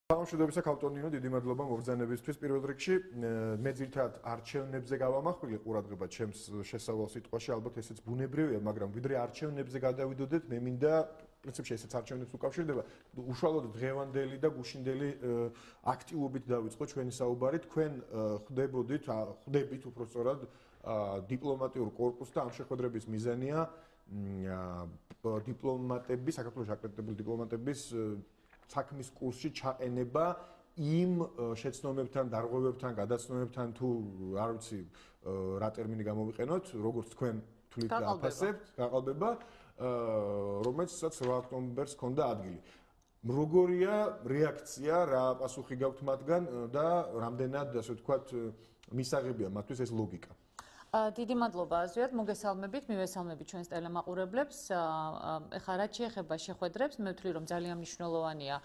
Სამშვიდობისა ქალტონინო, დიდი მადლობა მობრძანებისთვის. Პირველ რიგში მე ძირითადად არჩევნებზე გავამახვილე ყურადღება ჩემს შესავალ სიტყვაში, ალბათ ესეც ბუნებრივია, მაგრამ ვიდრე არჩევნებზე გადავიდოდეთ, მე მინდა პრინციპში ესეც არჩევნებს უკავშირდება, უშუალოდ დღევანდელი და გუშინდელი აქტივობით დავიწყო ჩვენი საუბარი. თქვენ ხვდებით უпростоრად დიპლომატიურ კორპუსს და ამ შეხვედრების მიზანია დიპლომატების, საქართველოს აკრედიტებული დიპლომატების საქმის კურსში ჩაყენება იმ შეცდომებთან, დარღვევებთან, გადაცნობებთან თუ არ ვიცი რა ტერმინი გამოვიყენოთ, როგორც თქვენ თვლით და აფასებთ, გაყალბება, რომელსაც 8 ოქტომბერს ჰქონდა ადგილი. როგორია რეაქცია, რა პასუხი გაქვთ მათგან და რამდენად, ასე ვთქვათ, მისაღებია მათთვის ეს ლოგიკა? დიდი მადლობა აზრიათ, მოგესალმებით, მივესალმებით ჩვენს ტელემაყურებლებს. ეხლა რაც შეეხება შეხვედრებს, მე ვთვლი რომ ძალიან მნიშვნელოვანია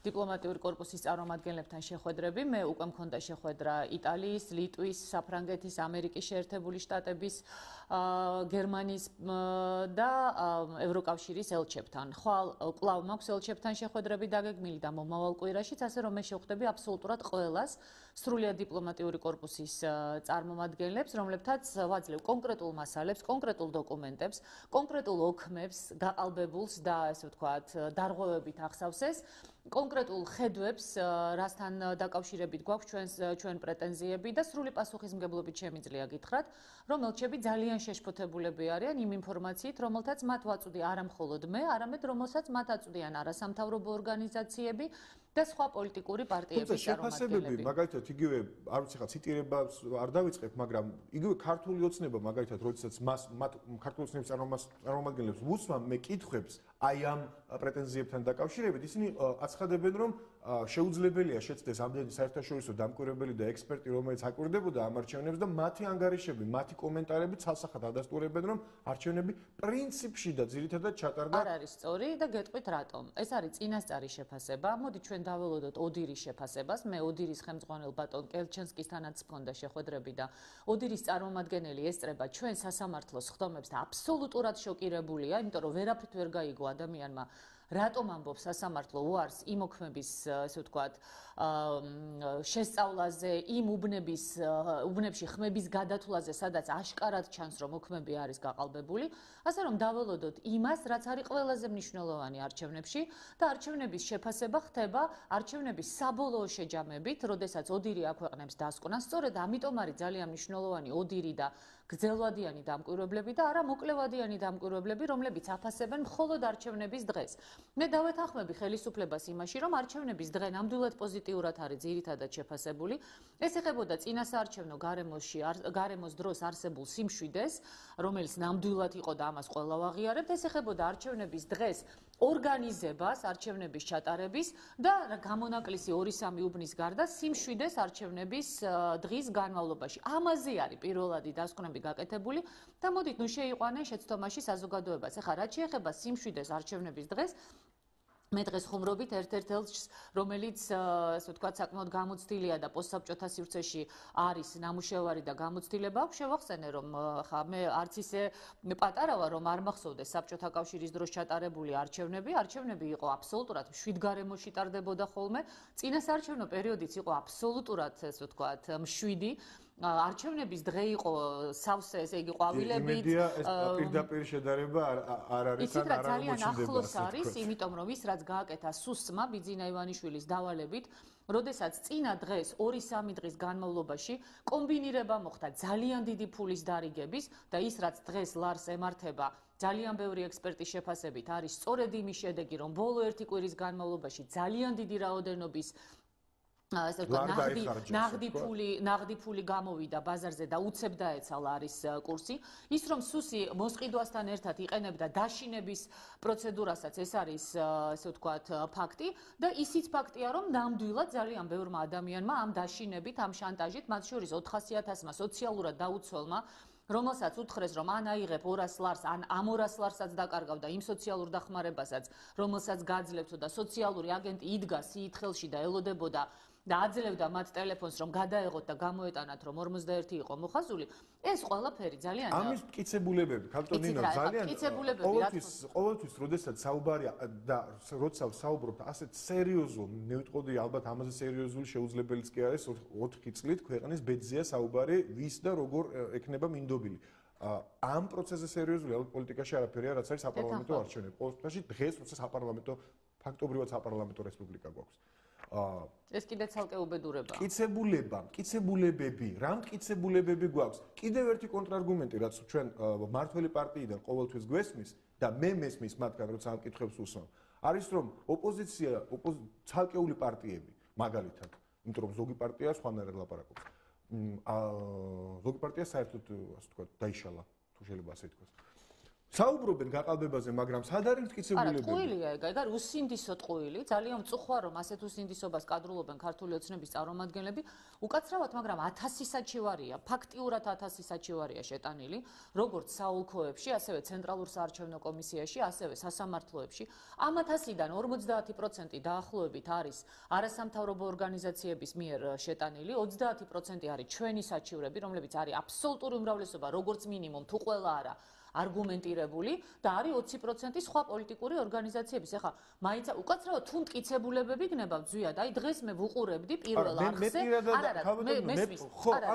დიპლომატიური კორპუსის წარმომადგენლებთან შეხვედრები. მე უკვე მქონდა შეხვედრა იტალიის, ლიტვის, საფრანგეთის, ამერიკის შეერთებული შტატების, გერმანიის და ევროკავშირის ელჩებთან. ხვალ კვლავ მაქვს ელჩებთან შეხვედრები დაგეგმილი და მომავალ კვირაშიც, ასე რომ მე შევხვდები აბსოლუტურად ყველას სრულიად დიპლომატიური კორპუსის წარმომადგენლებს, რომლებთაც ვაძლევ კონკრეტულ მასალებს, კონკრეტულ დოკუმენტებს, კონკრეტულ ოქმებს, გაყალბებულს და ასე ვთქვათ, დარღვევებით ახსავსეს, კონკრეტულ ხედვებს, რასთან დაკავშირებით გვაქვს ჩვენ პრეტენზიები და სრული პასუხისმგებლობით შემიძლია გითხრათ, რომ ელჩები ძალიან შეშფოთებულები არიან იმ ინფორმაციით, რომელთაც მათ ვაწვდი არა მხოლოდ მე, არამედ რომელსაც მათ აწვდიან არასამთავრობო ორგანიზაციები და სხვა პოლიტიკური პარტიების წარმომადგენლები. მაგალითად, იგივე, არ ვიცი ხა ციტირებას არ დავიწყებ, მაგრამ იგივე ქართული ოცნება, მაგალითად, როდესაც მათ ქართული ოცნების წარმომადგენლებს ვუსვამ, მე კითხვებს აი ამ პრეტენზიებთან დაკავშირებით, ისინი აცხადებენ, რომ შეუძლებელია შეცდეს ამდენი საერთაშორისო დამკვირვებელი და ექსპერტი, რომელიც აკვირდებოდა ამ არჩევნებს და მათი ანგარიშები, მათი კომენტარები ცალსახად ადასტურებენ, რომ არჩევნები პრინციპში და ძირითადად ჩატარდა. არ არის სწორი და გეტყვით რატომ. ეს არის წინასწარი შეფასება. მოდი ჩვენ დაველოდოთ ოდირის შეფასებას. მე ოდირის ხელმძღვანელ ბატონ კელჩენსკისთანაც მქონდა შეხვედრები და ოდირის წარმომადგენელი ესწრება ჩვენ სასამართლოს ხდომებს და აბსოლუტურად შოკირებულია, იმიტომ რომ ვერაფრით ვერ გაიგო ადამიანმა რატომ ამბობს სასამართლო უარს იმ ოქმების, ასე ვთქვათ, შესწავლაზე, იმ უბნებში ხმების გადათვლაზე, სადაც აშკარად ჩანს, რომ ოქმები არის გაყალბებული, ასე რომ დაველოდოთ იმას, რაც არის ყველაზე მნიშვნელოვანი არჩევნებში და არჩევნების შეფასება ხდება არჩევნების საბოლოო შეჯამებით, როდესაც ოდირი აქვეყნებს დასკვნას, სწორედ ამიტომ არის ძალიან მნიშვნელოვანი ოდირი და გრძელვადიანი დამკვირვებლები და არა მოკლევადიანი დამკვირვებლები, რომლებიც აფასებენ მხოლოდ არჩევნების დღეს. მე დავეთანხმები ხელისუფლებას იმაში, რომ არჩევნების დღე ნამდვილად პოზიტიურად არის ძირითადად შეფასებული. ეს ეხებოდა წინასაარჩევნო გარემოს დროს არსებულ სიმშვიდეს, რომელიც ნამდვილად იყო და ამას ყველა ვაღიარებთ. ეს ეხებოდა არჩევნების დღეს ორგანიზებას, არჩევნების ჩატარების და გამონაკლისი 2-3 უბნის გარდა სიმშვიდეს არჩევნების დღის განმავლობაში. ამაზე არის პირველადი დასკვნები გაკეთებული და მოდით ნუ შეიყვანენ შეცდომაში საზოგადოებას. ეხლა რაც შეეხება სიმშვიდეს არჩევნების დღეს, მე დღეს ხუმრობით ერთ-ერთ ელჩს, რომელიც, ასე ვთქვათ, საკმაოდ გამოცდილია და პოსტსაბჭოთა სივრცეში არის ნამუშევარი და გამოცდილება აქვს, შევახსენე, რომ ხა მე არც ისე პატარა ვარ, რომ არ მახსოვდეს საბჭოთა კავშირის დროს ჩატარებული არჩევნები. არჩევნები იყო აბსოლუტურად მშვიდგარემოში ტარდებოდა ხოლმე. წინასაარჩევნო პერიოდიც იყო აბსოლუტურად, ასე ვთქვათ, მშვიდი. არჩევნების დღე იყო სავსე, ესე იგი ყვავილებით. იმედია ეს პირდაპირ შედარება არ არის ან არ ძალიან ახლოს არის, იმიტომ რომ ის რაც გააკეთა სუსმა ბიძინა ივანიშვილის დავალებით, როდესაც წინა დღეს 2-3 დღის განმავლობაში კომბინირება მოხდა ძალიან დიდი ფულის დარიგების და ის რაც დღეს ლარს ემართება ძალიან ბევრი ექსპერტის შეფასებით არის სწორედ იმის შედეგი, რომ ბოლო 1 კვირის განმავლობაში ძალიან დიდი რაოდენობის ასე ვთქვათ, ნაღდი ფული გამოვიდა ბაზარზე და უცებ დაეცა ლარის კურსი. ის რომ სუსი მოსყიდვასთან ერთად იყენებდა დაშინების პროცედურასაც, ეს არის ასე ვთქვათ ფაქტი და ისიც ფაქტია, რომ ნამდვილად ძალიან ბევრმა ადამიანმა ამ დაშინებით, ამ შანტაჟით, მათ შორის 400.000-მა სოციალურად დაუცველმა, რომელსაც უთხრეს, რომ ან აიღებ 200 ლარს, ან ამ 200 ლარსაც დაკარგავ და იმ სოციალურ დახმარებასაც, რომელსაც გაძლევთო და სოციალური აგენტი იდგა სიით ხელში და ელოდებოდა და აძლევდა მათ ტელეფონს რომ გადაეღოთ და გამოეტანათ რომ 41 იყო მოხაზული, ეს ყველაფერი ძალიან ამის მტკიცებულებები, ქალტონინო, ძალიან ყოველთვის, როდესაც საუბარია და როცა საუბრობთ ასეთ სერიოზულ, მე ვიტყოდი ალბათ ამაზე სერიოზული შეუძლებელიც კი არის 4 წლით ქვეყნის ბედზეა საუბარი, ვის და როგორ ექნება მინდობილი. ამ პროცესზე სერიოზული პოლიტიკაში არაფერია, რაც არის საპარლამენტო არჩევნები. ყოველ შემთხვევაში დღეს როცა საპარლამენტო ფაქტობრივად საპარლამენტო რესპუბლიკა გვაქვს. ეს კიდე ცალკე უბედურებაა. მტკიცებულებები, რა მტკიცებულებები გვაქვს? კიდევ ერთი კონტრარგუმენტი, რაც ჩვენ მმართველი პარტიიდან ყოველთვის გვესმის და მე მესმის მათგან, როცა ამ კითხვებს უსვამ, არის რომ ოპოზიცია, ცალკეული პარტიები, მაგალითად, იმიტომ რომ ზოგი პარტია სხვანაირად ლაპარაკობს. ზოგი პარტია საერთოდ, ასე ვთქვათ, დაიშალა, თუ შეიძლება ასე ითქვას. საუბრობენ გაყალბებაზე, მაგრამ სად არის მტკიცებულებები? არა, ტყუილია ეგ არის უსინდისო ტყუილი, ძალიან მწუხვა რომ ასეთ უსინდისობას კადრულობენ ქართული ოცნების წარმომადგენლები, უკაცრავად, მაგრამ 1000 საჩივარია, ფაქტიურად 1000 საჩივარია შეტანილი, როგორც საოლქოებში, ასევე ცენტრალურ საარჩევნო კომისიაში, ასევე სასამართლოებში. ამ 1000-დან 50% დაახლოებით არის არასამთავრობო ორგანიზაციების მიერ შეტანილი, 30% არის ჩვენი საჩივრები, რომლებიც არის აბსოლუტური უმრავლესობა, როგორც მინიმუმ, თუ ყველა არა არგუმენტირებული და არის 20% სხვა პოლიტიკური ორგანიზაციების. ეხლა მაინც უკაცრავად თუ მტკიცებულებები გნებავთ ზვიად, აი დღეს მე ვუყურებდი პირველ არხზე.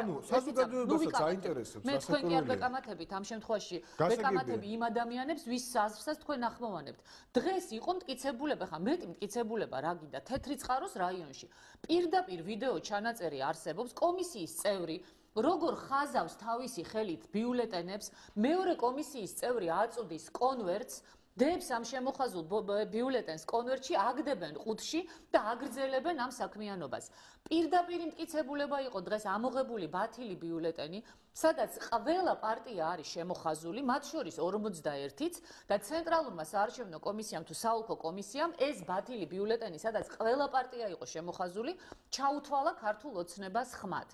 ანუ საზოგადოებასაც აინტერესებს მე თქვენ კი არ ვეკამათებით ამ შემთხვევაში, ვეკამათები იმ ადამიანებს, ვის აზრსაც თქვენ ახმოვანებთ. დღეს იყო მტკიცებულება, ხა მეტი მტკიცებულება რა გინდა თეთრი წყაროს რაიონში. პირდაპირ ვიდეო ჩანაწერი არსებობს, კომისიის წევრი როგორ ხაზავს თავისი ხელით ბიულეტენებს, მეორე კომისიის წევრი აწვდის კონვერტს, დებს ამ შემოხაზულ ბიულეტენს კონვერტში, აგდებენ ყუთში და აგრძელებენ ამ საქმიანობას. პირდაპირ მტკიცებულება იყო დღეს ამოღებული ბათილი ბიულეტენი, სადაც ყველა პარტია არის შემოხაზული, მათ შორის 41-იც და ცენტრალურმა საარჩევნო კომისიამ თუ საოლქო კომისიამ ეს ბათილი ბიულეტენი, სადაც ყველა პარტია იყო შემოხაზული, ჩაუთვალა ქართულ ოცნებას ხმად.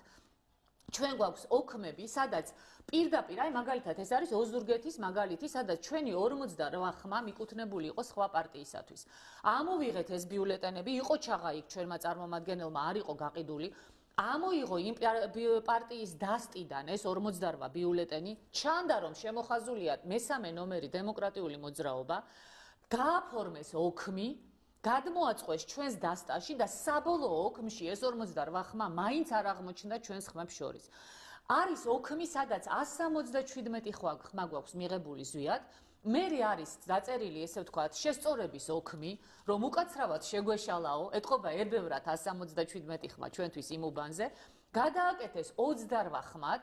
ჩვენ გვაქვს ოქმები, სადაც პირდაპირ, აი მაგალითად ეს არის ოზურგეთის მაგალითი, სადაც ჩვენი 48 ხმა მიკუთვნებული იყო სხვა პარტიისათვის. ამოვიღეთ ეს ბიულეტენები, იყო ჩაღა იქ ჩვენმა წარმომადგენელმა, არ იყო გაყიდული. ამოიღო იმ პარტიის დასტიდან ეს 48 ბიულეტენი, ჩანდა რომ შემოხაზულია მესამე ნომერი დემოკრატიული მოძრაობა, გააფორმეს ოქმი, გადმოაწყვეს ჩვენს დასტაში და საბოლოო ოქმში ეს 48 ხმა მაინც არ აღმოჩნდა ჩვენს ხმებს შორის. არის ოქმი, სადაც 177 ხმა გვაქვს მიღებული ზვიად. მერე არის დაწერილი, ესე ვთქვათ, შესწორების ოქმი, რომ უკაცრავად შეგვეშალაო, ეთყობა ერბევრად 177 ხმა ჩვენთვის იმ უბანზე, გადააკეთეს 28 ხმად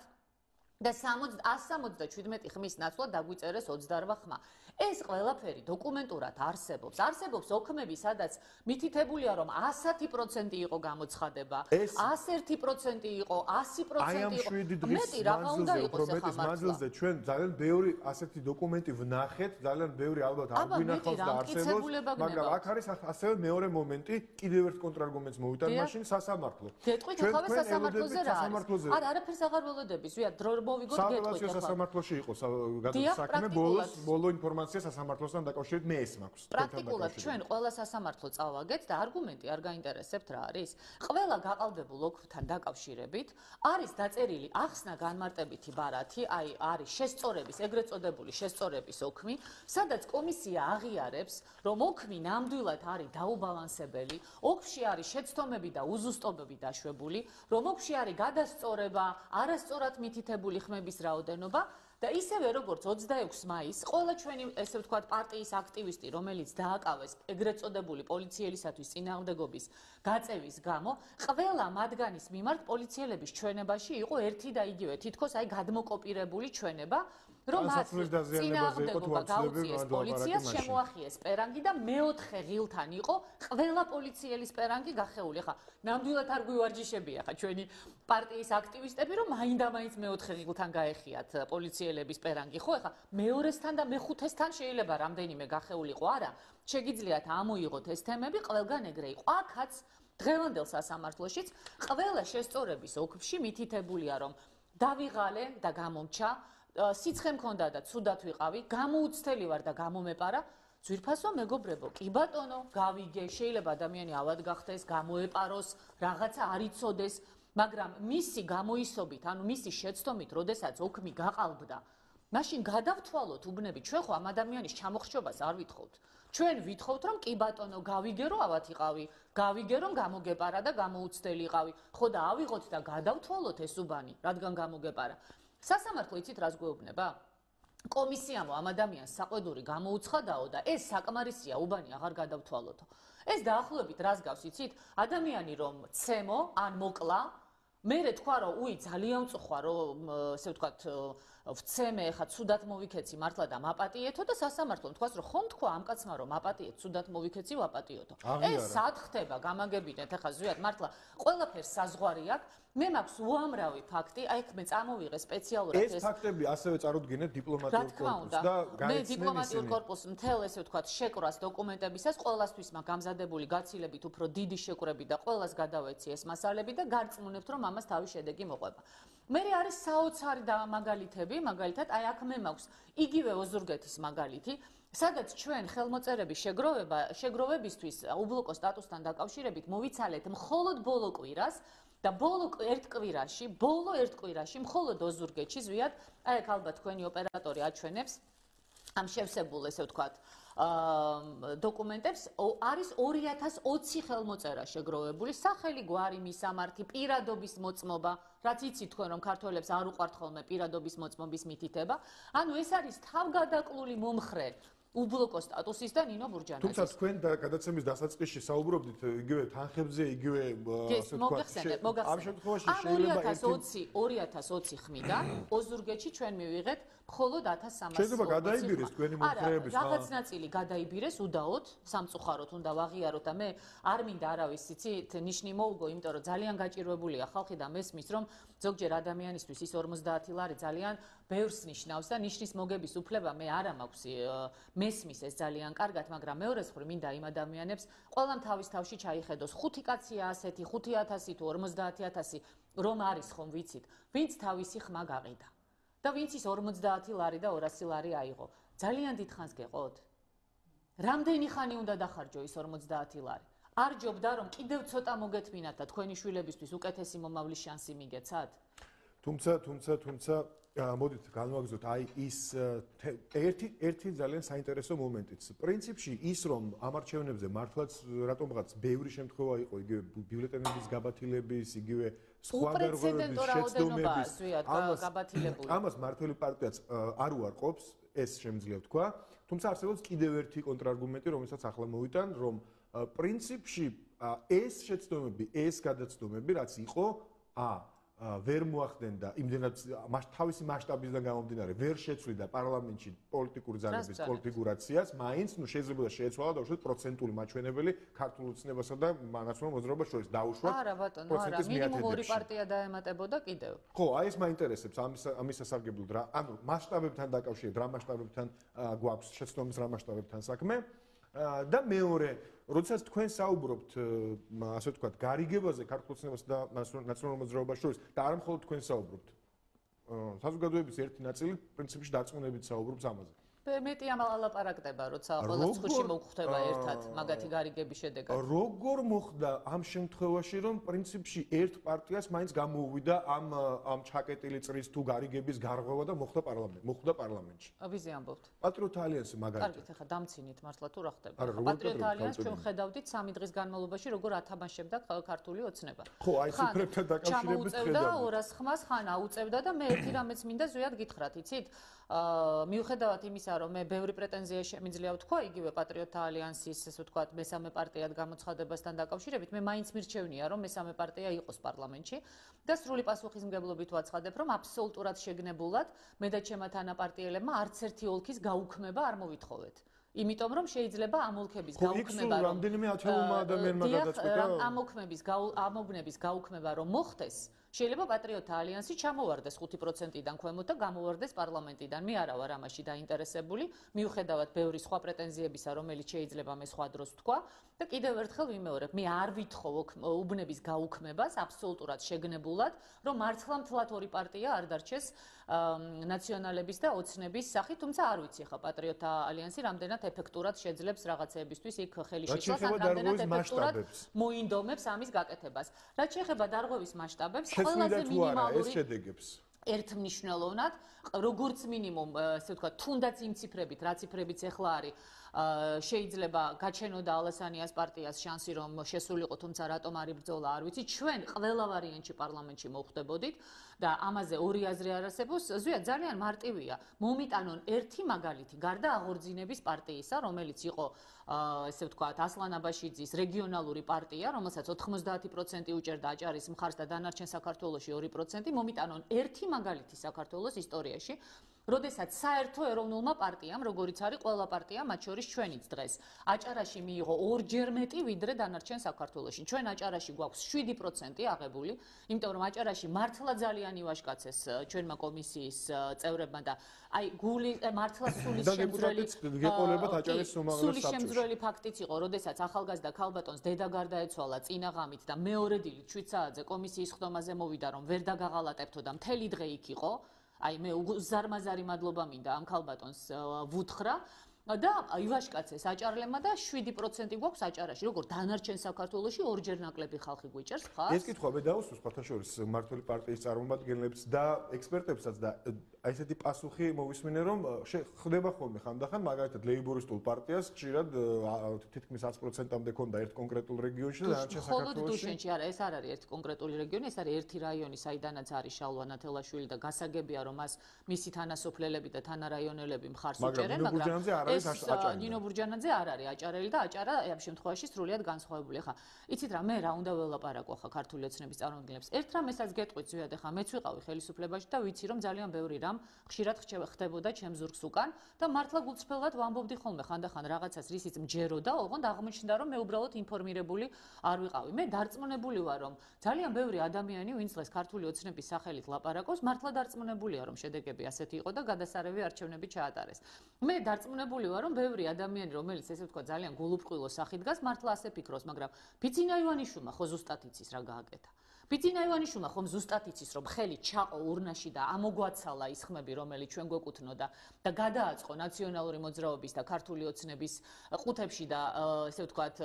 და 177 ხმის ნაცვლად დაგვიწერეს 28 ხმა. ეს ყველაფერი დოკუმენტურად არსებობს. არსებობს ოქმები, სადაც მითითებულია, რომ 100% იყო გამოცხადება, 101% იყო, 100% იყო. მეტი რაღა უნდა იყოს ახლა მანძილზე ჩვენ ძალიან ბევრი ასეთი დოკუმენტი ვნახეთ, ძალიან ბევრი ალბათ არ გვინახავს და არსებობს, მაგრამ აქ არის ასევე მეორე მომენტი, კიდევ ერთ კონტრარგუმენტს მოვიტან მაშინ სასამართლო. გეტყვით ახლა სასამართლოზე რა არის? არა, არაფერს აღარ ველოდები, ზვიად, დრო მოვიგოთ გეტყვით ახლა. სასამართლოში იყო საქმე, ბოლო ინფორმაცია სასამართლოსთან დაკავშირებით მე ეს მაქვს. პრაქტიკულად ჩვენ ყველა სასამართლო წავაგეთ და არგუმენტი არ გაინტერესებთ რა არის? ყველა გაყალბებულ ოქმთან დაკავშირებით არის დაწერილი ახსნა განმარტებითი ბარათი, აი არის შესწორების, ეგრეთ წოდებული შესწორების ოქმი, სადაც კომისია აღიარებს, რომ ოქმი ნამდვილად არის დაუბალანსებელი, ოქმში არის შეცდომები და უზუსტობები დაშვებული, რომ ოქმში არის გადასწორება, არასწორად მითითებული ხმების რაოდენობა. და ისევე როგორც 26 მაისს ყველა ჩვენი ესე ვთქვათ პარტიის აქტივისტი, რომელიც დააკავეს ეგრეთ წოდებული პოლიციელისათვის წინააღმდეგობის გაწევის გამო, ყველა მათგანის მიმართ პოლიციელების ჩვენებაში იყო ერთი და იგივე, თითქოს აი გადმოკოპირებული ჩვენება, რომ მას წინააღმდეგობა გაუწიეს პოლიციას, შემოახიეს პერანგი და მეოთხე ღილთან იყო ყველა პოლიციელის პერანგი გახეული. ხა ნამდვილად არ გვივარჯიშებია ხა ჩვენი პარტიის აქტივისტები, რომ მაინდა-მაინც მეოთხე ღილთან გაეხიათ პოლიციელების პერანგი. ხო, ხა მეორესთან და მეხუთესთან შეიძლება რამდენიმე გახეულიყო, არა? შეგიძლიათ ამოიღოთ ეს თემები, ყველგან ეგრე იყო. აქაც დღევანდელ სასამართლოშიც ყველა შესწორების ოქმში მითითებულია, რომ დავიღალე და გამომჩა, სიცხე მქონდა და ცუდად ვიყავი, გამოუცდელი ვარ და გამომეპარა, ძვირფასო მეგობრებო, კი ბატონო, გავიგე, შეიძლება ადამიანი ავად გახდეს, გამოეპაროს, რაღაცა არ იცოდეს, მაგრამ მისი გამოისობით, ანუ მისი შეცდომით, როდესაც ოქმი გაყალბდა, მაშინ გადავთვალოთ უბნები, ჩვენ ხო ამ ადამიანის ჩამოხრჩობას არ ვითხოვთ. ჩვენ ვითხოვთ, რომ კი ბატონო, გავიგე, რომ ავად იყავი, გავიგე, რომ გამოგეპარა და გამოუცდელი იყავი. ხო და ავიღოთ და გადავთვალოთ ეს უბანი, რადგან გამოგეპარა. სასამართლო იცით რას გვეუბნება? კომისიამო ამ ადამიანს საყვედური გამოუცხადაო და ეს საკმარისია უბანი აღარ გადავთვალოთო. ეს დაახლოებით რას გავს იცით? ადამიანი რომ ცემო ან მოკლა, მერე თქვა რომ უი ძალიან მწუხვა რომ ესე ვთქვათ ვცემე ხა ცუდად მოვიქეცი მართლა და მაპატიეთო და სასამართლომ თქვას რომ ხომ თქვა ამ კაცმა რომ მაპატიეთ ცუდად მოვიქეცი ვაპატიოთო. ეს სად ხდება გამაგებინეთ ახლა ზვიად მართლა ყველაფერს საზღვარი აქვს. მე მაქვს უამრავი ფაქტი, აი მე წამოვიღე სპეციალურად ეს ფაქტები ასევე წარუდგინეთ დიპლომატიურ კორპუსს და მე დიპლომატიურ კორპუსს მთელ ესე ვთქვათ შეკრას დოკუმენტებისას ყველასთვის მაქვს გამზადებული გაცილებით უფრო დიდი შეკრები და ყველას გადავეცი ეს მასალები და გარწმუნებთ რომ ამას თავის შედეგი მოყვება. მე არის საოცარი და მაგალითები, მაგალითად აი აქ მე მაქვს იგივე ოზურგეთის მაგალითი, სადაც ჩვენ ხელმოწერების შეგროვებისთვის უბლოკო სტატუსთან დაკავშირებით მოვიცალეთ მხოლოდ ბოლო კვირას და ბოლო ერთ კვირაში მხოლოდ ოზურგეთში ზვიად, აი აქ ალბათ თქვენი ოპერატორი აჩვენებს ამ შევსებულ ესე ვთქვათ დოკუმენტებს არის 2020 ხელმოწერა შეგროვებული, სახელი, გვარი, მისამართი, პირადობის მოწმობა, რაც იცით თქვენ რომ ქართველებს არ უყვართ ხოლმე პირადობის მოწმობის მითითება. ანუ ეს არის თავგადაკლული მომხრე უბლოკო სტატუსის და ნინო ბურჯანაძის. თუმცა თქვენ გადაცემის დასაწყისში საუბრობდით იგივე თანხებზე, იგივე ასე ვთქვათ, ამ შემთხვევაში შეიძლება 2020 ხმიდან ოზურგეთში ჩვენ მივიღეთ მხოლოდ 1300. შეიძლება გადაიბირეს თქვენი მომხრეების ხმა. რაღაც ნაწილი გადაიბირეს უდაოდ, სამწუხაროდ უნდა ვაღიაროთ და მე არ მინდა არავის იცით ნიშნი მოუგო, იმიტომ რომ ძალიან გაჭირვებულია ხალხი და მესმის რომ ზოგჯერ ადამიანისთვის ის 50 ლარი ძალიან ბევრს ნიშნავს და ნიშნის მოგების უფლება მე არა მაქვს. მესმის ეს ძალიან კარგად, მაგრამ მეორეს მხრივ მინდა იმ ადამიანებს ყველამ თავის თავში ჩაიხედოს 5 კაცია ასეთი 5000 თუ 50000 რომ არის ხომ ვიცით, ვინც თავისი ხმა გაყიდა და ვინც ის 50 ლარი და 200 ლარი აიღო. ძალიან დიდხანს გეყოთ? რამდენი ხანი უნდა დახარჯო ის 50 ლარი? არ ჯობდა რომ კიდევ ცოტა მოგეთმინათ და თქვენი შვილებისთვის უკეთესი მომავლის შანსი მიგეცათ? თუმცა მოდით განვაგრძოთ აი ის ერთი ძალიან საინტერესო მომენტიც. პრინციპში ის რომ ამ არჩევნებზე მართლაც რატომღაც ბევრი შემთხვევა იყო იგივე ბიულეტენების გაბათილების, იგივე სხვა დარღვევების შეცდომების ამას მართველი პარტიაც არ უარყოფს, ეს შემიძლია ვთქვა. თუმცა არსებობს კიდევ ერთი კონტრარგუმენტი, რომელსაც ახლა მოვიტან, რომ პრინციპში ეს შეცდომები, ეს გადაცდომები, რაც იყო ვერ მოახდენდა იმდენად თავისი მასშტაბისგან გამომდინარე ვერ შეცვლიდა პარლამენტში პოლიტიკური ძალების კონფიგურაციას, მაინც შეიძლება შეეცვალა დაუშვათ პროცენტული მაჩვენებელი ქართულ ოცნებასა და ნაციონალურ მოძრაობას შორის დაუშვათ. არა ბატონო, არა, მინიმუმ ორი პარტია დაემატებოდა კიდევ. ხო, აი ეს მაინტერესებს ამის სასარგებლოდ რა, ანუ მასშტაბებთან დაკავშირებით, რა მასშტაბებთან გვაქვს შეცდომის რა მასშტაბებთან საქმე და მეორე როდესაც თქვენ საუბრობთ ასე ვთქვათ გარიგებაზე ქართულ ოცნებასა და ნაციონალურ მოძრაობას შორის და არა მხოლოდ თქვენ საუბრობთ საზოგადოების ერთი ნაწილი პრინციპში დარწმუნებით საუბრობს ამაზე. მეტი ამალაპარაკდება, როცა ყველა ცხვირში მოგხვდება ერთად მაგათი გარიგების შედეგად. როგორ მოხდა ამ შემთხვევაში, რომ პრინციპში ერთ პარტიას მაინც გამოუვიდა ამ ჩაკეტილი წრის თუ გარიგების გარღვევა და მოხვდა პარლამენტში? ვიზე ამბობთ? პატრიოტთა ალიანსი მაგალითად. კარგით, ახლა დამცინით მართლა თუ რა ხდება? პატრიოტთა ალიანსს ჩვენ ხედავდით 3 დღის განმავლობაში, როგორ ათამაშებდა ქართული ოცნება. ხო, აი ციფრებთან დაკავშირებით ხედავთ. ჩამოუწევდა 200 ხმას, ხან აუწევდა და მე ერთი რამეც მინდა ზვიად გითხრათ, იცით? მიუხედავად იმისა, რომ მე ბევრი პრეტენზია შემიძლია ვთქვა იგივე პატრიოტთა ალიანსის, ესე ვთქვათ, მესამე პარტიად გამოცხადებასთან დაკავშირებით, მე მაინც მირჩევნია, რომ მესამე პარტია იყოს პარლამენტში და სრული პასუხისმგებლობით ვაცხადებ, რომ აბსოლუტურად შეგნებულად მე და ჩემმა თანაპარტიელებმა არც ერთი ოლქის გაუქმება არ მოვითხოვეთ. იმიტომ რომ შეიძლება ამ ოლქების გაუქმება რომ რამდენიმე ათეულმა ადამიანმა გადაწყვიტა ამ უბნების გაუქმება რომ მოხდეს, შეიძლება პატრიოტთა ალიანსი ჩამოვარდეს 5%-დან ქვემოთ და გამოვარდეს პარლამენტიდან. მე არა ვარ ამაში დაინტერესებული, მიუხედავად ბევრი სხვა პრეტენზიებისა, რომელიც შეიძლება მე სხვა დროს ვთქვა და კიდევ ერთხელ ვიმეორებ, მე არ ვითხოვ უბნების გაუქმებას აბსოლუტურად შეგნებულად, რომ მართლა მთლად ორი პარტია არ დარჩეს ნაციონალების და ოცნების სახით, თუმცა არ ვიცი ხა პატრიოტთა ალიანსი რამდენად ეფექტურად შეძლებს რაღაცეებისთვის იქ ხელი შეშლას, ან რამდენად ეფექტურად მოინდომებს ამის გაკეთებას. რაც შეეხება დარღვევის მასშტაბებს, ყველაზე მინიმალური ერთმნიშვნელოვნად, როგორც მინიმუმ, ესე ვთქვათ, თუნდაც იმ ციფრებით, რა ციფრებიც ახლა არის, შეიძლება გაჩენოდა ალასანიას პარტიას შანსი რომ შესულიყო, თუმცა რატომ არ იბრძოლა, არ ვიცი. ჩვენ ყველა ვარიანტში პარლამენტში მოვხვდებოდით და ამაზე ორი აზრი არ არსებობს. ზუსტად ძალიან მარტივია. მომიტანონ ერთი მაგალითი გარდა აღორძინების პარტიისა, რომელიც იყო ესე ვთქვათ, ასლან აბაშიძის რეგიონალური პარტია, რომელსაც 90% უჭერდა აჭარის მხარს და დანარჩენ საქართველოში 2%, მომიტანონ ერთი მაგალითი საქართველოს ისტორიაში, როდესაც საერთო ეროვნულმა პარტიამ, როგორიც არის ყველა პარტია, მათ შორის ჩვენიც დღეს, აჭარაში მიიღო ორჯერ მეტი ვიდრე დანარჩენ საქართველოში. ჩვენ აჭარაში გვაქვს 7% აღებული, იმიტომ რომ აჭარაში მართლა ძალიან ივაშკაცეს ჩვენმა კომისიის წევრებმა და აი გული მართლა სულის შემძვრელი ფაქტიც იყო, როდესაც ახალგაზრდა ქალბატონს დედა გარდაეცვალა წინა ღამით და მეორე დილით 7 საათზე კომისიის ხდომაზე მოვიდა, რომ ვერ დაგაღალატებთო და მთელი დღე იქ იყო. აი მე ზარმაზარი მადლობა მინდა ამ ქალბატონს ვუთხრა და ივაშკაცეს აჭარლებმა და 7% გვაქვს აჭარაში. როგორ დანარჩენ საქართველოში ორჯერ ნაკლები ხალხი გვიჭერს, ხა? ეს კითხვა მე დავუსვს ფათაშორის მმართველი პარტიის წარმომადგენლებს და ექსპერტებსაც და აი ესეთი პასუხი მოვისმინე რომ ხდება ხოლმე ხანდახან მაგალითად ლეიბორისტულ პარტიას ხშირად თითქმის 100%-ამდე ქონდა ერთ კონკრეტულ რეგიონში და დანარჩენ საქართველოში. მხოლოდ დუშენში არა, ეს არ არის ერთი კონკრეტული რეგიონი, ეს არის ერთი რაიონი, საიდანაც არის შალვა ნათელაშვილი და გასაგებია რომ მას მისი თანასოფლელები და თანარაიონელები მხარს უჭერენ, მაგრამ ნინო ბურჯანაძე არ არის აჭარელი და აჭარა ამ შემთხვევაში სრულიად განსხვავებული. ხა, იცით რა, მე რა უნდა ველაპარაკო ხა ქართული ოცნების წარმომადგენლებს. ერთ რამესაც გეტყვით ზუსტად ხა, მეც ვიყავი ხელისუფლებაში და ვიცი რომ ძალიან ბევრი რამ ხშირად ხდებოდა ჩემს ზურგს უკან და მართლა გულწრფელად ვამბობდი ხოლმე ხანდახან რაღაცას რისიც მჯეროდა, ოღონდ აღმოჩნდა რომ მე უბრალოდ ინფორმირებული არ ვიყავი. მე დარწმუნებული ვარ რომ ძალიან ბევრი ადამიანი ვინც დღეს ქართული ოცნების სახელით ლაპარაკობს, მართლა დარწმუნებულია რომ შედეგები ასეთი იყო და გადასარევი არჩევნები ჩაატარეს. მე დარწმუნებული ვარ რომ ბევრი ადამიანი რომელიც ესე ვთქვა ძალიან გულუბრყვილო სახით დგას, მართლა ასე ფიქრობს, მაგრამ ბიძინა ივანიშვილმა ხო ზუსტად იცის რა გააკეთა. ბიძინა ივანიშვილმა ხომ ზუსტად იცის რომ ხელი ჩაყო ურნაში და ამოგვაცალა ის ხმები რომელიც ჩვენ გვეკუთვნოდა და გადააწყო ნაციონალური მოძრაობის და ქართული ოცნების ყუთებში და ესე ვთქვათ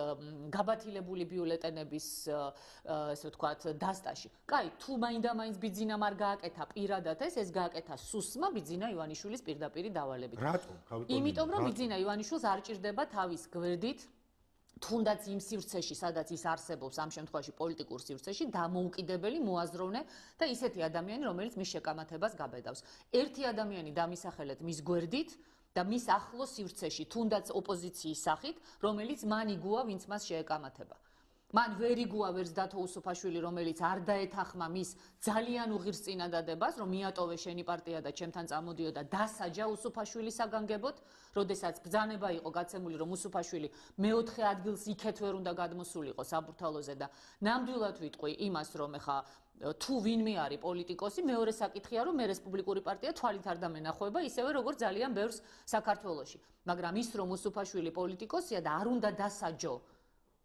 გაბათილებული ბიულეტენების ესე ვთქვათ დასტაში. კაი, თუ მაინდა-მაინც ბიძინამ არ გააკეთა პირადად ეს გააკეთა სუსმა ბიძინა ივანიშვილის პირდაპირი დავალებით. რატომ? იმიტომ რომ ბიძინა ივანიშვილს არ ჭირდება თავის გვერდით თუნდაც იმ სივრცეში, სადაც ის არსებობს, ამ შემთხვევაში პოლიტიკურ სივრცეში, დამოუკიდებელი მოაზროვნე და ისეთი ადამიანი, რომელიც მის შეკამათებას გაბედავს. ერთი ადამიანი დამისახელეთ მის გვერდით და მის ახლო სივრცეში, თუნდაც ოპოზიციის სახით, რომელიც მან იგუა, ვინც მას შეეკამათება. მან ვერ იგუა ვერც დათო უსუფაშვილი, რომელიც არ დაეთანხმა მის ძალიან უღირს წინადადებას, რომ მიატოვე შენი პარტია და ჩემთან წამოდიო და დასაჯა უსუფაშვილის საგანგებოდ, როდესაც ბრძანება იყო გაცემული, რომ უსუფაშვილი მეოთხე ადგილს იქეთ ვერ უნდა გადმოსულიყო საბურთალოზე და ნამდვილად ვიტყვი იმას, რომ ეხა თუ ვინმე არის პოლიტიკოსი, მეორე საკითხია, რომ მე რესპუბლიკური პარტია თვალით არ დამენახოება, ისევე როგორც ძალიან ბევრს საქართველოში. მაგრამ ის რომ უსუფაშვილი პოლიტიკოსია და არ უნდა დასაჯო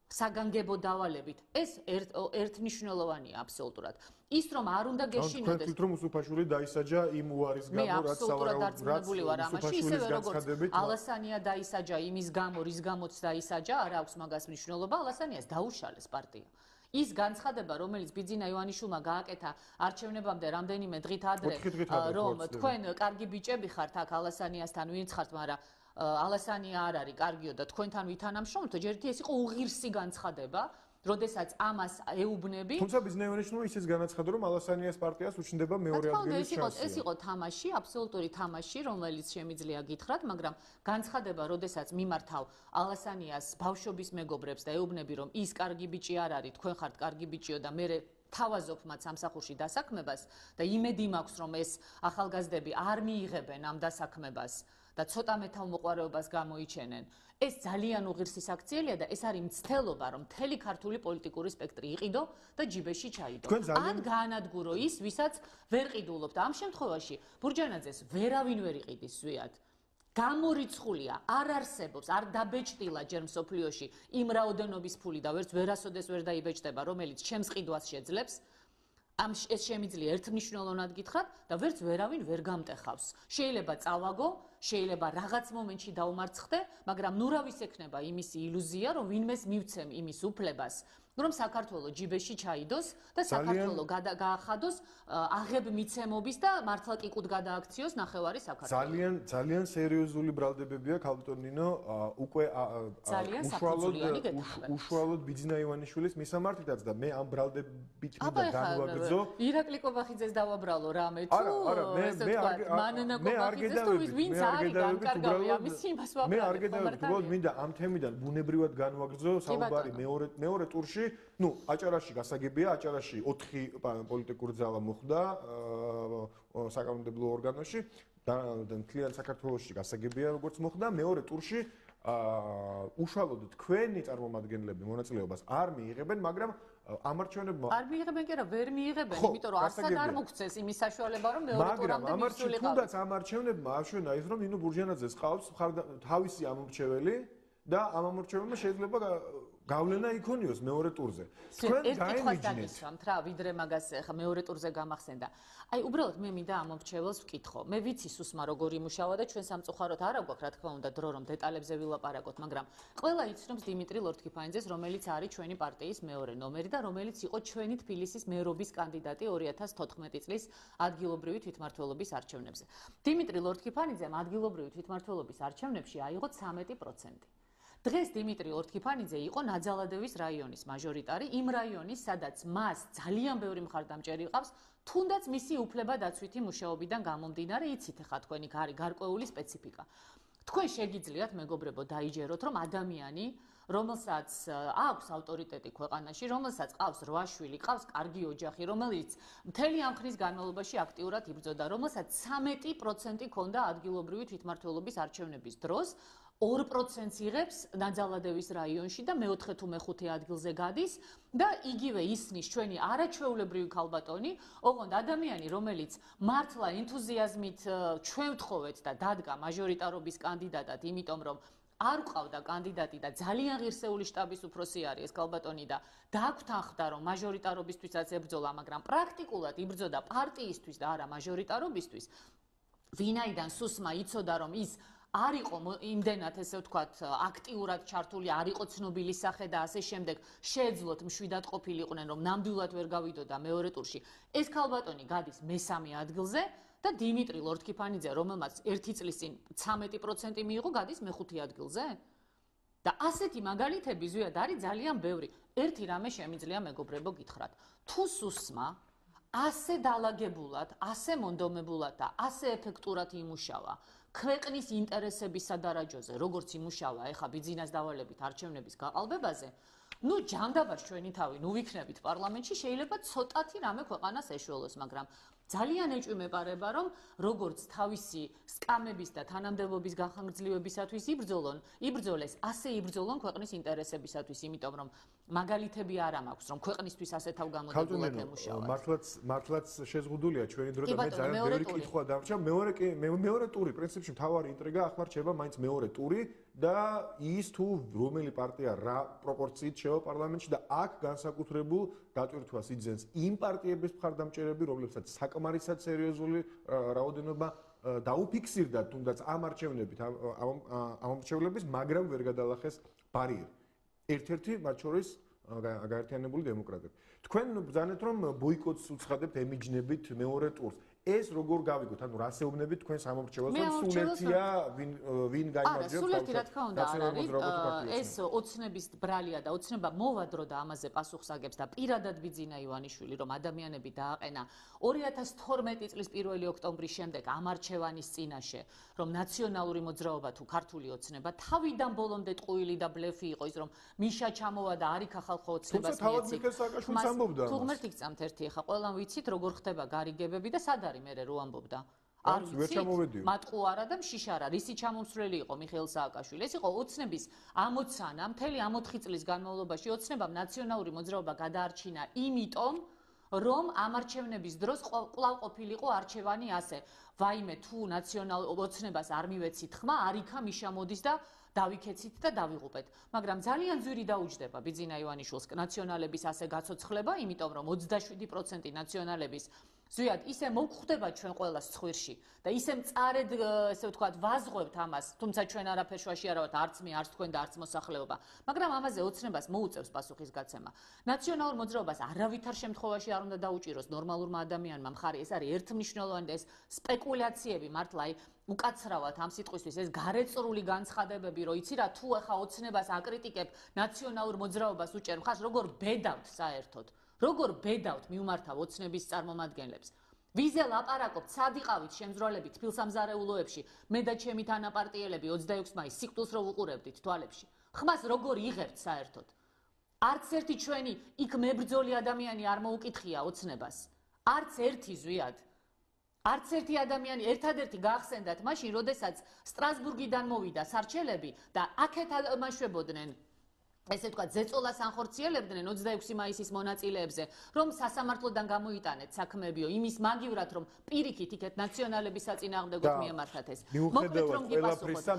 საგანგებო დავალებით, ეს ერთნიშნულოვანია აბსოლუტურად. ის რომ არ უნდა გეშინოდეს. თქვენ რომ უსუფაშვილი დაისაჯა იმ უარის გამო, რაც დარწმუნებული ვარ ამაში, ისევე როგორც ალასანია დაისაჯა იმის გამო, რის გამოც დაისაჯა, არ აქვს მაგას მნიშვნელობა, ალასანიას დაუშალეს პარტია. ის განცხადება, რომელიც ბიძინა ივანიშვილმა გააკეთა არჩევნებამდე რამდენიმე დღით ადრე, რომ თქვენ კარგი ბიჭები ხართ აქ ალასანიასთან ვინც ხართ, მაგრამ ალასანია არ არის კარგიო და თქვენთან ვითანამშრომლობთ, ჯერითი ეს იყო უღირსი განცხადება, როდესაც ამას ეუბნები. თუმცა ბიძინა ივანიშვილმა ისიც განაცხადა, რომ ალასანიას პარტიას უჩნდება მეორე ადგილის შანსი. ეს იყო თამაში, აბსოლუტური თამაში, რომელიც შემიძლია გითხრათ, მაგრამ განცხადება, როდესაც მიმართავ ალასანიას ბავშვობის მეგობრებს და ეუბნები, რომ ის კარგი ბიჭი არ არის, თქვენ ხართ კარგი ბიჭიო და მე თავაზობ მათ სამსახურში დასაქმებას და იმედი მაქვს, რომ ეს ახალგაზრდები არ მიიღებენ ამ დასაქმებას და ცოტა მეთაუმოყვარეობას გამოიჩენენ. ეს ძალიან უღირსი საქციელია და ეს არის მცდელობა, რომ მთელი ქართული პოლიტიკური სპექტრი იყიდო და ჯიბეში ჩაიდო. ან გაანადგურო ის, ვისაც ვერ ყიდულობთ. ამ შემთხვევაში ბურჯანაძეს ვერავინ ვერ იყიდის ზვიად. გამორიცხულია, არ არსებობს, არ დაბეჭდილა ჯერ მსოფლიოში იმ რაოდენობის ფული და ვერც ვერასოდეს ვერ დაიბეჭდება, რომელიც ჩემს ყიდვას შეძლებს. ეს შემიძლია ერთმნიშვნელოვნად გითხრათ და ვერც ვერავინ ვერ გამტეხავს. შეიძლება წავაგო, შეიძლება რაღაც მომენტში დაუმარცხდე, მაგრამ ნურავის ექნება იმისი ილუზია, რომ ვინმეს მივცემ იმის უფლებას, რომ საქართველოს ჯიბეში ჩაიდოს და საქართველოს გაახადოს აღებ მიცემობის და მართლა კიკუთ გადააქციოს ნახევარი საქართველოს. ძალიან სერიოზული ბრალდებებია ქალბატონ ნინო, უკვე უშუალოდ ბიძინა ივანიშვილის მისამართითაც და მე ამ ბრალდებით მინდა განვაგრძო. ირაკლი კობახიძეს დავაბრალო რამე თუ ესე ვთქვათ, მანენა კობახიძეს თუ ვინც არის განკარგავი ამის იმას ვაბრალებ. მე არ გედავებით, უბრალოდ მინდა ამ თემიდან ბუნებრივად განვაგრძო საუბარი მეორე ტურში. ნუ აჭარაში გასაგებია, აჭარაში 4 პოლიტიკური ძალა მოხდა საკანონმდებლო ორგანოში და მთლიან საქართველოში გასაგებია როგორც მოხდა. მეორე ტურში უშუალოდ თქვენი წარმომადგენლები მონაწილეობას არ მიიღებენ, მაგრამ ამარჩევნებმა არ მიიღებენ კი არა, ვერ მიიღებენ, იმიტომ რომ არსად არ მოგცეს იმის საშუალება, რომ მეორე ტურამდე მისულიყავ. თუნდაც ამარჩევნებმა აშვენა ის, რომ ნინო ბურჯანაძეს ყავს თავისი ამორჩეველი და ამ ამორჩეველმა შეიძლება გავლენა იქონიოს მეორე ტურზე. თქვენ გაიმიჯნეთ რა, ვიდრე მაგას ხა მეორე ტურზე გამახსენდა. აი უბრალოდ მე მინდა ამ მომრჩეველს ვკითხო. მე ვიცი სუსმა როგორ იმუშავა და ჩვენ სამწუხაროდ არ აგვაქვს რა თქმა უნდა დრო რომ დეტალებზე ვილაპარაკოთ, მაგრამ ყველა იცნობს დიმიტრი ლორთქიფანიძეს, რომელიც არის ჩვენი პარტიის მეორე ნომერი და რომელიც იყო ჩვენი თბილისის მერობის კანდიდატი 2014 წლის ადგილობრივი თვითმმართველობის არჩევნებზე. დიმიტრი ლორთქიფანიძემ ადგილობრივი თვითმმართველობის არჩევნებში აიღო 13%. დღეს დიმიტრი ლორთქიფანიძე იყო ნაძალადევის რაიონის მაჟორიტარი, იმ რაიონის, სადაც მას ძალიან ბევრი მხარდამჭერი ყავს, თუნდაც მისი უფლებადაცვითი მუშაობიდან გამომდინარე, იცით ხა თქვენი გარკვეული სპეციფიკა. თქვენ შეგიძლიათ მეგობრებო დაიჯეროთ, რომ ადამიანი, რომელსაც აქვს ავტორიტეტი ქვეყანაში, რომელსაც ყავს 8 შვილი, ყავს კარგი ოჯახი, რომელიც მთელი ამ ხნის განმავლობაში აქტიურად იბრძოდა, რომელსაც 13% ჰქონდა ადგილობრივი თვითმმართველობის არჩევნების დროს, 2% იღებს ნაძალადევის რაიონში და მეოთხე თუ მეხუთე ადგილზე გადის და იგივე ისნის ჩვენი არაჩვეულებრივი ქალბატონი, ოღონდ ადამიანი, რომელიც მართლა ენთუზიაზმით ჩვენ ვთხოვეთ და დადგა მაჟორიტარობის კანდიდატად, იმიტომ რომ არ ყავდა კანდიდატი და ძალიან ღირსეული შტაბის უფროსი არის ეს ქალბატონი და დაგვთანხმდა რომ მაჟორიტარობისთვისაც ებრძოლა, მაგრამ პრაქტიკულად იბრძოდა პარტიისთვის და არა მაჟორიტარობისთვის. ვინაიდან სუსმა იცოდა რომ ის არ იყო იმდენად ესე ვთქვათ აქტიურად ჩართული, არ იყო ცნობილი სახე და ასე შემდეგ, შეეძლოთ მშვიდად ყოფილიყვნენ, რომ ნამდვილად ვერ გავიდოდა მეორე ტურში. ეს ქალბატონი გადის მესამე ადგილზე და დიმიტრი ლორთქიფანიძე, რომელმაც 1 წლის წინ 13% მიიღო, გადის მეხუთე ადგილზე? და ასეთი მაგალითები ზუსტად არის ძალიან ბევრი. ერთი რამე შემიძლია მეგობრებო გითხრათ. თუ სუსმა ასე დალაგებულად, ასე მონდომებულად და ასე ეფექტურად იმუშავა ქვეყნის ინტერესების სადარაჯოზე, როგორც იმუშავა ეხა ბიძინას დავალებით არჩევნების გაყალბებაზე, ნუ ჯანდაბას ჩვენი თავი, ნუ ვიქნებით პარლამენტში, შეიძლება ცოტათი რამე ქვეყანას ეშველოს, მაგრამ ძალიან ეჭვმეპარება, რომ როგორც თავისი სკამების და თანამდებობის გახანგრძლივებისათვის იბრძოლეს, ასე იბრძოლონ ქვეყნის ინტერესებისათვის, იმიტომ რომ მაგალითები არ მაქვს, რომ ქვეყნისთვის ასე თავგამოდებულად ემუშავა. მართლაც შეზღუდულია ჩვენი დრო და მე ძალიან ბევრი კითხვა დამრჩა. მეორე ტური, პრინციპში მთავარი ინტრიგა ახლა რჩება მაინც მეორე ტური და ის თუ რომელი პარტია რა პროპორციით შევა პარლამენტში და აქ განსაკუთრებულ დატვირთვას იძენს იმ პარტიების მხარდამჭერები, რომლებსაც საკმარისად სერიოზული რაოდენობა დაუფიქსირდა თუნდაც ამ არჩევნებით, ამ არჩევნების, მაგრამ ვერ გადალახეს ბარიერი. ერთ-ერთი მათ შორის გაერთიანებული დემოკრატები. თქვენ ბრძანეთ რომ ბოიკოტს უცხადებთ, ემიჯნებით მეორე ტურს. ეს როგორ გავიგოთ? ანუ რას ეუბნებით თქვენ სამომრჩეველს, რომ სულ ერთია ვინ გაიმარჯვებს? არა, სულ ერთი რა თქმა უნდა არ არის. ეს ოცნების ბრალია და ოცნება მოვადრო და ამაზე პასუხს აგებს და პირადად ბიძინა ივანიშვილი, რომ ადამიანები დააყენა 2012 წლის 1 ოქტომბრის შემდეგ ამარჩევანის წინაშე, რომ ნაციონალური მოძრაობა თუ ქართული ოცნება თავიდან ბოლომდე ტყუილი და ბლეფი იყო ის, რომ მიშა ჩამოვა და არ იქახალხო ოცნებას მიეცი. თუ ღმერთი გწამთ ერთი ახლა ყველამ ვიცით როგორ ხდება გარიგებები და სად მე რო ამბობდა. არ ვიცით, მატყუ არა და მშიშარა, რისი ჩამომსვლელი იყო მიხეილ სააკაშვილი. ეს იყო ოცნების ამოცანა, მთელი ამ 4 წლის განმავლობაში ოცნებამ ნაციონალური მოძრაობა გადაარჩინა იმიტომ, რომ ამ არჩევნების დროს კვლავ ყოფილიყო არჩევანი ასე. ვაიმე თუ ნაციონალ ოცნებას არ მივეცით ხმა, არ იქა მიშა მოდის და დავიქეცით და დავიღუპეთ. მაგრამ ძალიან ძვირი დაუჯდება ბიძინა ივანიშვილს ნაციონალების ასე გაცოცხლება, იმიტომ რომ 27% ნაციონალების ზუსტად ისე მოგხვდება ჩვენ ყოველას ცხვირში და ისე მწარედ ესე ვთქვათ ვაზღვევთ ამას, თუმცა ჩვენ არაფერ შუაში არ ვართ, არც მე, არც თქვენ და არც მოსახლეობა, მაგრამ ამაზე ოცნებას მოუწევს პასუხისგაცემა. ნაციონალურ მოძრაობას არავითარ შემთხვევაში არ უნდა დაუჭიროს ნორმალურმა ადამიანმა მხარი, ეს არის ერთმნიშვნელოვანი და ეს სპეკულაციები მართლა უკაცრავად ამ სიტყვისთვის ეს გარეწრული განცხადებები, რომ იცი რა, თუ ახლა ოცნებას აკრიტიკებ, ნაციონალურ მოძრაობას უჭერ მხარს, როგორ ბედავთ საერთოდ. როგორ ბედავთ მიმართავ ოცნების წარმომადგენლებს. ვიზე ლაპარაკობთ, სადიყავით შემძრვალებით თბილსამზარეულოებში, მე და ჩემი თანაპარტიელები 26 მაისს სიკვდილს რო ვუყურებდით თვალებში. ხმას როგორ იღებთ საერთოდ? არც ერთი ჩვენი იქ მებრძოლი ადამიანი არ მოუკითხია ოცნებას. არც ერთი ზვიად. არც ერთი ადამიანი ერთადერთი გაახსენდათ მაშინ, როდესაც სტრასბურგიდან მოვიდა სარჩელები და აქეთ ამაშვებოდნენ ესე თქვა ზეწოლას ანხორციელებდნენ 26 მაისის მონაწილეებზე, რომ სასამართლოდან გამოიტანეთ საქმეებიო, იმის მაგივრად, რომ პირიქით იქეთ ნაციონალების საწინააღმდეგოდ მიემართათ ეს. მიუხედავად ყველაფრისა,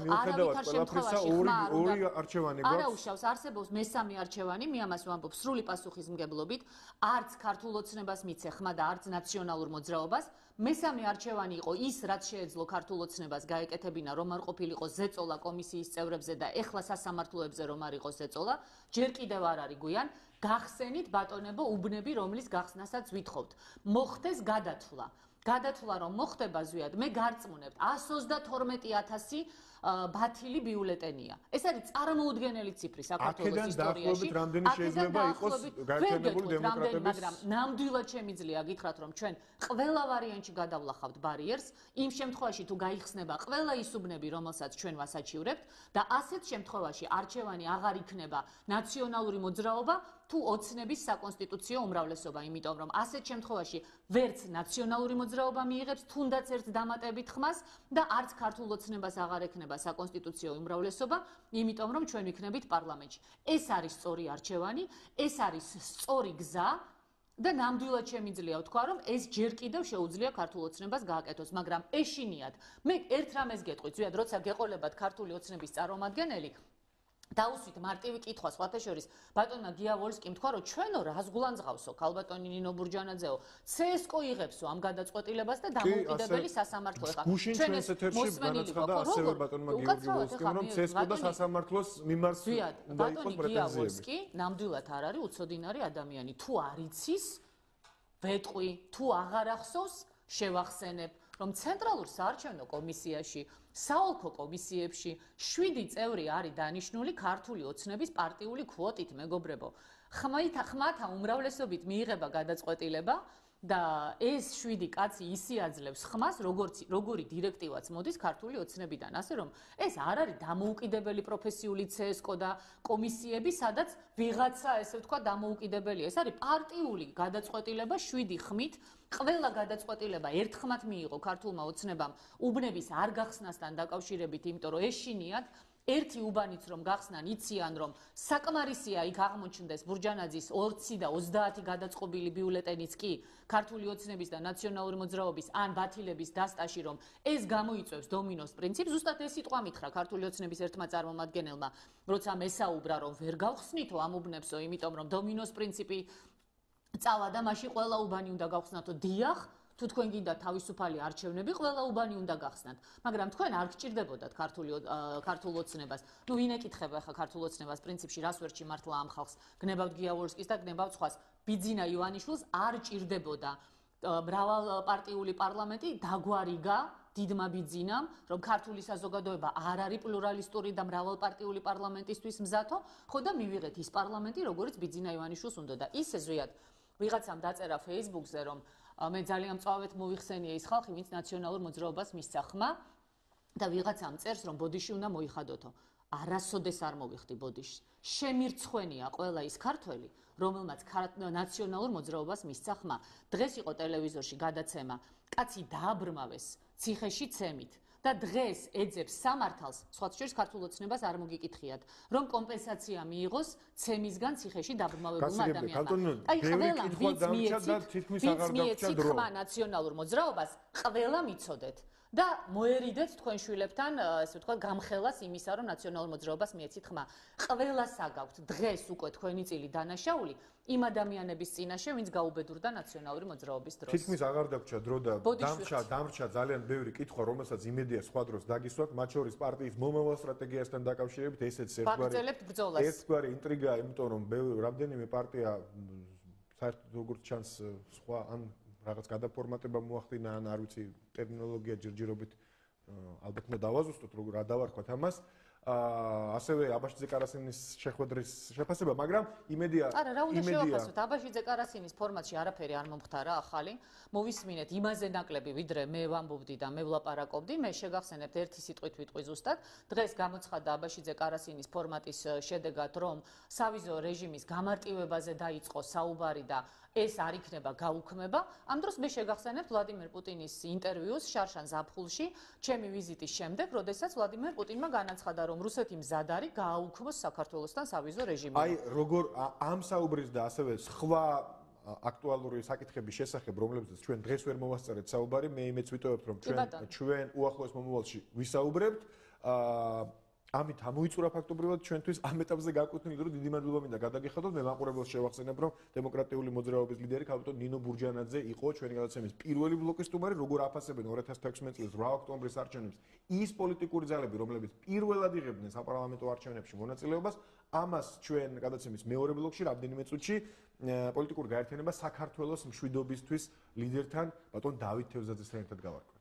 ორი არჩევანი გვაქვს. არა უშავს, არსებობს მესამე არჩევანი, მე ამას ვამბობ სრული პასუხისმგებლობით, არც ქართულ ოცნებას მიცე ხმა და არც ნაციონალურ მოძრაობას. მესამე არჩევანი იყო ის, რაც შეეძლო ქართულ ოცნებას გაეკეთებინა, რომ არ ყოფილიყო ზეწოლა კომისიის წევრებზე და ეხლა სასამართლოებზე რომ არ იყოს ზეწოლა. ჯერ კიდევ არ არის გვიან, გახსენით ბატონებო უბნები, რომლის გახსნასაც ვითხოვთ. მოხდეს გადათვლა. გადათვლა რომ მოხდება ზვიად, მე გარწმუნებთ 132,000 ბათილი ბიულეტენია. ეს არის წარმოუდგენელი ციფრი საქართველოს ისტორიაში. რამდენი შეიძლება იყოს გაერთიანებული დემოკრატების, მაგრამ ნამდვილად შემიძლია გითხრათ, რომ ჩვენ ყველა ვარიანტში გადავლახავთ ბარიერს, იმ შემთხვევაში თუ გაიხსნება ყველა ის უბნები, რომელსაც ჩვენ ვასაჩივრებთ და ასეთ შემთხვევაში არჩევანი აღარ იქნება ნაციონალური მოძრაობა, თუ ოცნების საკონსტიტუციო უმრავლესობა, იმიტომ რომ ასეთ შემთხვევაში ვერც ნაციონალური მოძრაობა მიიღებს თუნდაც ერთ დამატებით ხმას და არც ქართულ ოცნებას აღარ ექნება საკონსტიტუციო უმრავლესობა, იმიტომ რომ ჩვენ ვიქნებით პარლამენტში. ეს არის სწორი არჩევანი, ეს არის სწორი გზა და ნამდვილად შემიძლია ვთქვა, რომ ეს ჯერ კიდევ შეუძლია ქართულ ოცნებას გააკეთოს, მაგრამ ეშინიათ. მე ერთ რამეს გეტყვით, ზუსტად როცა გეყოლებათ ქართული ოცნების წარმომადგენელი, დაუსვით მარტივი კითხვა სხვათა შორის ბატონმა გიავოლსკიმ თქვა, რომ ჩვენო რას გულანძღავსო ქალბატონი ნინო ბურჯანაძეო, CSKO იღებსო ამ გადაწყვეტილებას და დამოუკიდებელი სასამართლო ეხა. ჩვენ ეს ეთერში განაცხადა ასევე ბატონმა გიავოლსკიმ, რომ CSKO და სასამართლოს მიმართ უნდა იყოს პრეტენზიები. გიავოლსკი ნამდვილად არ არის უცოდინარი ადამიანი. თუ არ იცის, ვეტყვი, თუ აღარ ახსოვს, შევახსენებ, რომ ცენტრალურ საარჩევნო კომისიაში საოლქო კომისიებში 7 წევრი არის დანიშნული ქართული ოცნების პარტიული კვოტით, მეგობრებო. ხმათა უმრავლესობით მიიღება გადაწყვეტილება და ეს 7 კაცი ისე აძლევს ხმას, როგორი დირექტივაც მოდის ქართული ოცნებიდან, ასე რომ ეს არ არის დამოუკიდებელი პროფესიული CSKO და კომისიები, სადაც ვიღაცა ესე ვთქვა დამოუკიდებელია. ეს არის პარტიული გადაწყვეტილება 7 ხმით. ყველა გადაწყვეტილება ერთხმად მიიღო ქართულმა ოცნებამ უბნების არ გახსნასთან დაკავშირებით, იმიტომ რომ ეშინიათ ერთი უბანიც რომ გახსნან, იციან რომ საკმარისია იქ აღმოჩნდეს ბურჯანაძის 20 და 30 გადაწყობილი ბიულეტენიც კი ქართული ოცნების და ნაციონალური მოძრაობის ან ბათილების დასტაში, რომ ეს გამოიწვევს დომინოს პრინციპს. ზუსტად ეს სიტყვა მითხრა ქართული ოცნების ერთმა წარმომადგენელმა, როცა მესაუბრა რომ ვერ გავხსნითო ამ უბნებსო, იმიტომ რომ დომინოს პრინციპი წავა და მაშინ ყველა უბანი უნდა გავხსნათო. დიახ, თუ თქვენ გინდა თავისუფალი არჩევნები, ყველა უბანი უნდა გახსნათ. მაგრამ თქვენ არ გჭირდებოდათ ქართულ ოცნებას. ნუ ვინ ეკითხება ახლა ქართულ ოცნებას პრინციპში, რას ვერ ჩიმართლა ამ ხალხს? გნებავთ გიავოლსკის და გნებავთ სხვას. ბიძინა ივანიშვილს არ ჭირდებოდა მრავალპარტიული პარლამენტი, დაგვარიგა დიდმა ბიძინამ, რომ ქართული საზოგადოება არ არის პლურალისტური და მრავალპარტიული პარლამენტისთვის მზათო, ხო და მივიღეთ ის პარლამენტი, როგორც ბიძინა ივანიშვილს უნდა და ისე ზვიად ვიღაცამ დაწერა Facebook-ზე, რომ მე ძალიან მწვავედ მოიხსენია ის ხალხი, ვინც ნაციონალურ მოძრაობას მისცა ხმა და ვიღაცამ წერს, რომ ბოდიში უნდა მოიხადოთო. არასოდეს არ მოვიხდი ბოდიშს. შემირცხვენია ყველა ის ქართველი, რომელმაც ნაციონალურ მოძრაობას მისცა ხმა. დღეს იყო ტელევიზორში გადაცემა, კაცი დააბრმავეს ციხეში ცემით. და დღეს ეძებს სამართალს, სხვა შორის ქართულ ოცნებას არ მოგიკითხიათ, რომ კომპენსაცია მიიღოს ცემისგან ციხეში დაბრმავებულმა ადამიანმა. აი ყველა ვინც მიეცით ხმა ნაციონალურ მოძრაობას, ყველა მიცოდეთ. და მოერიდეთ თქვენ შვილებთან, ესე ვთქვათ, გამხელას იმისა, რომ ნაციონალურ მოძრაობას მიეცით ხმა. ყველას აგაქვთ დღეს უკვე თქვენი წილი დანაშაული იმ ადამიანების წინაშე, ვინც გაუბედურდა ნაციონალური მოძრაობის დროს. თითქმის აღარ დაგვრჩა დრო და დამრჩა ძალიან ბევრი კითხვა, რომელსაც იმედია სხვა დროს დაგისვათ, მათ შორის პარტიის მომავალ სტრატეგიასთან დაკავშირებით, ესეც ერთგვარი ინტრიგაა, იმიტომ რომ რამდენიმე პარტია საერთოდ როგორც ჩანს სხვა ან რაღაც გადაფორმატება მოახდინა ან არ ვიცი ტერმინოლოგია ჯერჯერობით ალბათ უნდა დავაზუსტოთ როგორ რა დავარქვათ ამას ასევე აბაშიძე კარასინის შეხვედრის შეფასება მაგრამ იმედია არა რა უნდა შევაფასოთ აბაშიძე კარასინის ფორმატში არაფერი არ მომხდარა ახალი მოვისმინეთ იმაზე ნაკლები ვიდრე მე ვამბობდი და მე ვლაპარაკობდი მე შეგახსენებთ ერთი სიტყვით ვიტყვი ზუსტად დღეს გამოცხადდა აბაშიძე კარასინის ფორმატის შედეგად რომ სავიზო რეჟიმის გამარტივებაზე დაიწყო საუბარი და ეს არ იქნება გაუქმება. Ამ დროს მე შეგახსენებთ ვლადიმერ პუტინის ინტერვიუს შარშან ზაფხულში, ჩემი ვიზიტის შემდეგ, როდესაც ვლადიმერ პუტინმა განაცხადა, რომ რუსეთი მზად არის გააუქმოს საქართველოსთან სავიზო რეჟიმი. აი, როგორ ამ საუბრის და ასევე სხვა აქტუალური საკითხების შესახებ, რომლებზეც ჩვენ დღეს ვერ მოვასწარეთ საუბარი, მე იმეც ვიტოვებთ, რომ ჩვენ უახლოეს მომავალში ვისაუბრებთ. ამით ამოიწურა ფაქტობრივად ჩვენთვის ამ ეტაპზე გაკუთვნილი რომ დიდი მადლობა მინდა გადაგიხადოთ მე მაყურებელს შევახსენებ რომ დემოკრატიული მოძრაობის ლიდერი ქალბატონ ნინო ბურჯანაძე იყო ჩვენი გადაცემის პირველი ბლოკის სტუმარი როგორ აფასებენ 2016 წლის 8 ოქტომბრის არჩევნებს ის პოლიტიკური ძალები რომლებიც პირველად იღებდნენ საპარლამენტო არჩევნებში მონაწილეობას ამას ჩვენ გადაცემის მეორე ბლოკში რამდენიმე წუთში პოლიტიკური გაერთიანება საქართველოს მშვიდობისთვის ლიდერთან ბატონ დავით თევზაძესთან ერთად გავარკვევთ